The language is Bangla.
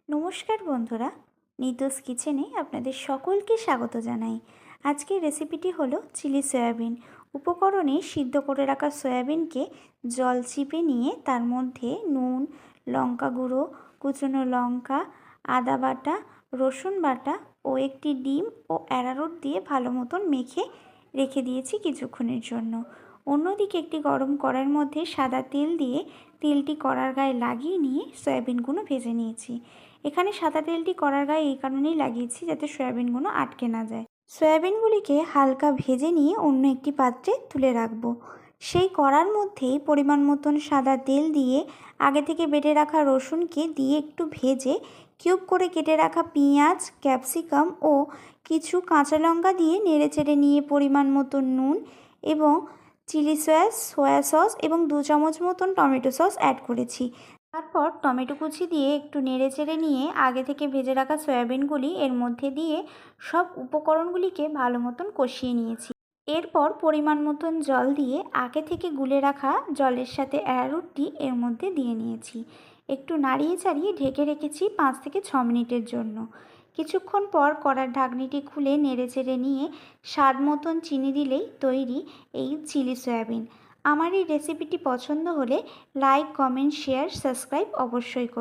নমস্কার বন্ধুরা, নিতুস কিচেনে আপনাদের সকলকে স্বাগত জানাই। আজকের রেসিপিটি হলো চিলি সয়াবিন। উপকরণে সিদ্ধ করে রাখা সয়াবিনকে জল চিপে নিয়ে তার মধ্যে নুন, লঙ্কা গুঁড়ো, কুচনো লঙ্কা, আদা বাটা, রসুন বাটা ও একটি ডিম ও অ্যারারুট দিয়ে ভালো মতন মেখে রেখে দিয়েছি কিছুক্ষণের জন্য। অন্যদিকে একটি গরম কড়াইয়ের মধ্যে সাদা তেল দিয়ে তেলটি কড়ার গায়ে লাগিয়ে নিয়ে সয়াবিনগুলো ভেজে নিয়েছি। এখানে সাদা তেলটি কড়ার গায়ে এই কারণেই লাগিয়েছি যাতে সয়াবিনগুলো আটকে না যায়। সয়াবিনগুলিকে হালকা ভেজে নিয়ে অন্য একটি পাত্রে তুলে রাখবো। সেই কড়ার মধ্যেই পরিমাণ মতন সাদা তেল দিয়ে আগে থেকে বেটে রাখা রসুনকে দিয়ে একটু ভেজে কিউব করে কেটে রাখা পেঁয়াজ, ক্যাপসিকাম ও কিছু কাঁচা লঙ্কা দিয়ে নেড়েচেড়ে নিয়ে পরিমাণ মতন নুন এবং চিলি সস, সয়া সস এবং 2 চামচ মতন টমেটো সস অ্যাড করেছি। তারপর টমেটো কুচি দিয়ে একটু নেড়েচেড়ে নিয়ে আগে থেকে ভেজে রাখা সয়াবিনগুলি এর মধ্যে দিয়ে সব উপকরণগুলিকে ভালো মতন কষিয়ে নিয়েছি। এরপর পরিমাণ মতন জল দিয়ে আগে থেকে গুলে রাখা জলের সাথে অ্যারারুটটি এর মধ্যে দিয়ে নিয়েছি। একটু নাড়িয়ে চাড়িয়ে ঢেকে রেখেছি 5 থেকে 6 মিনিটের জন্য। কিছুক্ষণ পর কড়ার ঢাকনিটি খুলে নেড়েচেড়ে নিয়ে স্বাদ মতন চিনি দিলেই তৈরি এই চিলি সয়াবিন। আমার এই রেসিপিটি পছন্দ হলে লাইক, কমেন্ট, শেয়ার, সাবস্ক্রাইব অবশ্যই করুন।